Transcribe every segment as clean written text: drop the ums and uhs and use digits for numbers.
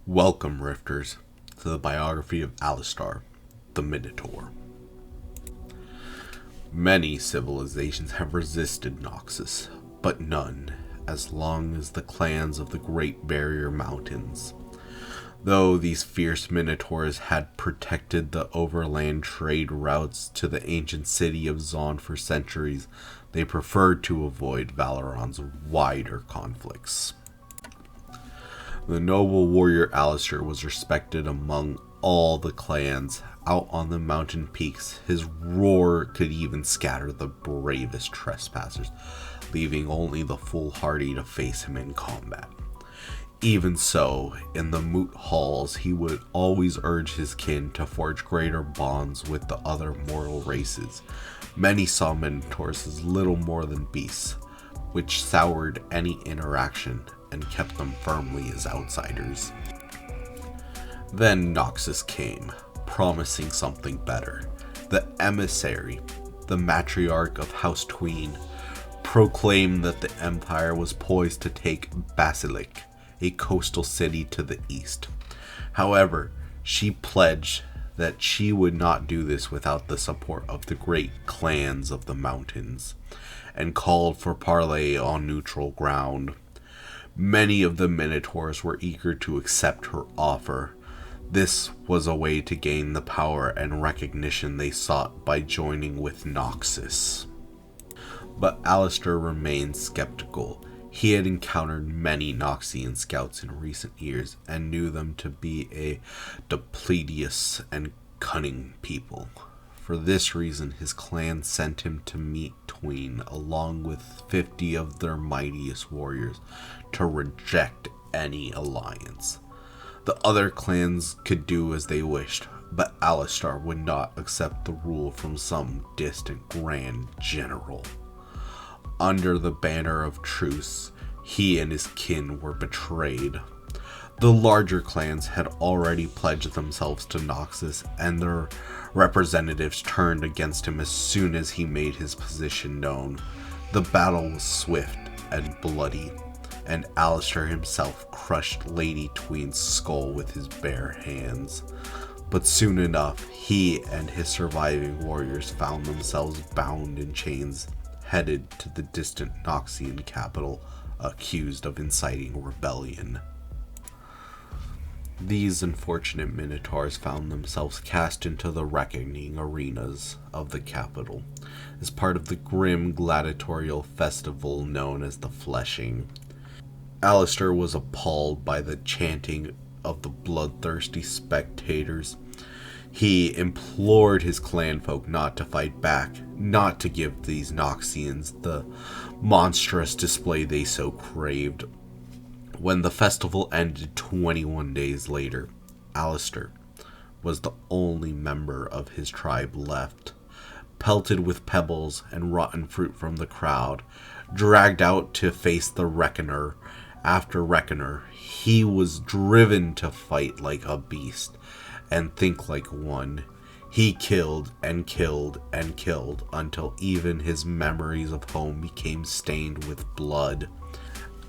Welcome, Rifters, to the biography of Alistar, the Minotaur. Many civilizations have resisted Noxus, but none as long as the clans of the Great Barrier Mountains. Though these fierce Minotaurs had protected the overland trade routes to the ancient city of Zon for centuries, they preferred to avoid Valoron's wider conflicts. The noble warrior Alistar was respected among all the clans. Out on the mountain peaks, his roar could even scatter the bravest trespassers, leaving only the foolhardy to face him in combat. Even so, in the moot halls, he would always urge his kin to forge greater bonds with the other mortal races. Many saw Minotaurs as little more than beasts, which soured any interaction and kept them firmly as outsiders. Then Noxus came, promising something better. The emissary, the matriarch of House Tween, proclaimed that the Empire was poised to take Basilic, a coastal city to the east. However, she pledged that she would not do this without the support of the great clans of the mountains, and called for parley on neutral ground. Many of the Minotaurs were eager to accept her offer. This was a way to gain the power and recognition they sought by joining with Noxus. But Alistar remained skeptical. He had encountered many Noxian scouts in recent years and knew them to be a duplicitous and cunning people. For this reason, his clan sent him to meet Tween along with 50 of their mightiest warriors to reject any alliance. The other clans could do as they wished, but Alistar would not accept the rule from some distant grand general. Under the banner of truce, he and his kin were betrayed. The larger clans had already pledged themselves to Noxus, and their representatives turned against him as soon as he made his position known. The battle was swift and bloody, and Alistar himself crushed Lady Tween's skull with his bare hands. But soon enough, he and his surviving warriors found themselves bound in chains, headed to the distant Noxian capital, accused of inciting rebellion. These unfortunate Minotaurs found themselves cast into the reckoning arenas of the capital as part of the grim gladiatorial festival known as the Fleshing. Alistar was appalled by the chanting of the bloodthirsty spectators. He implored his clanfolk not to fight back, not to give these Noxians the monstrous display they so craved. When the festival ended 21 days later, Alistar was the only member of his tribe left, pelted with pebbles and rotten fruit from the crowd, dragged out to face the Reckoner. After Reckoner, he was driven to fight like a beast and think like one. He killed and killed and killed until even his memories of home became stained with blood.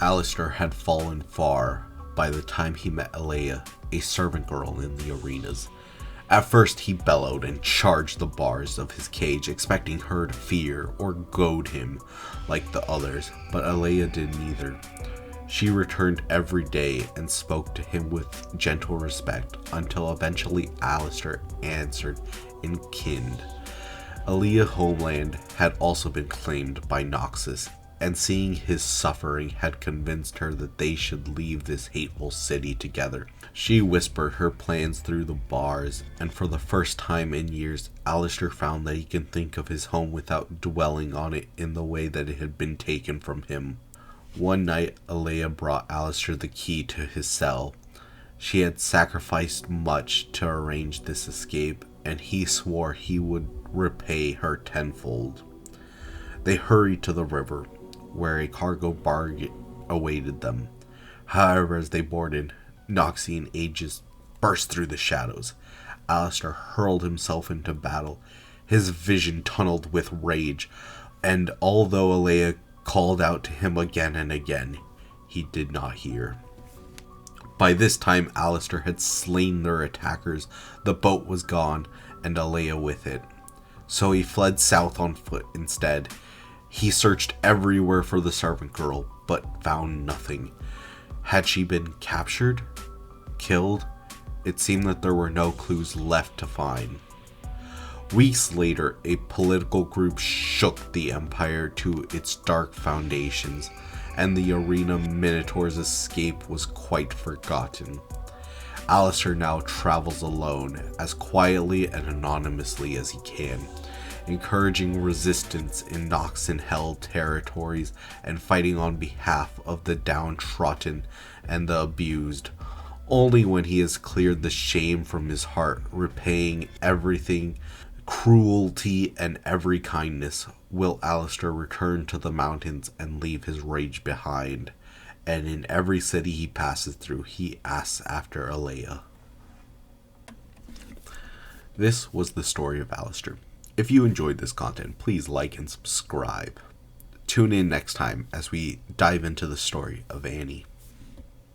Alistar had fallen far by the time he met Alea, a servant girl in the arenas. At first he bellowed and charged the bars of his cage, expecting her to fear or goad him like the others, but Alea did neither. She returned every day and spoke to him with gentle respect until eventually Alistar answered in kind. Alea's homeland had also been claimed by Noxus, and seeing his suffering had convinced her that they should leave this hateful city together. She whispered her plans through the bars, and for the first time in years, Alistar found that he can think of his home without dwelling on it in the way that it had been taken from him. One night, Alea brought Alistar the key to his cell. She had sacrificed much to arrange this escape, and he swore he would repay her tenfold. They hurried to the river, where a cargo barge awaited them. However, as they boarded, Noxian Aegis burst through the shadows. Alistar hurled himself into battle, his vision tunneled with rage, and although Alea called out to him again and again, he did not hear. By this time, Alistar had slain their attackers, the boat was gone, and Alea with it. So he fled south on foot instead. He searched everywhere for the servant girl, but found nothing. Had she been captured? Killed? It seemed that there were no clues left to find. Weeks later, a political group shook the Empire to its dark foundations, and the arena Minotaur's escape was quite forgotten. Alistar now travels alone, as quietly and anonymously as he can, encouraging resistance in Noxen-held territories and fighting on behalf of the downtrodden and the abused. Only when he has cleared the shame from his heart, repaying everything, cruelty, and every kindness, will Alistar return to the mountains and leave his rage behind. And in every city he passes through, he asks after Alea. This was the story of Alistar. If you enjoyed this content, please like and subscribe. Tune in next time as we dive into the story of Annie.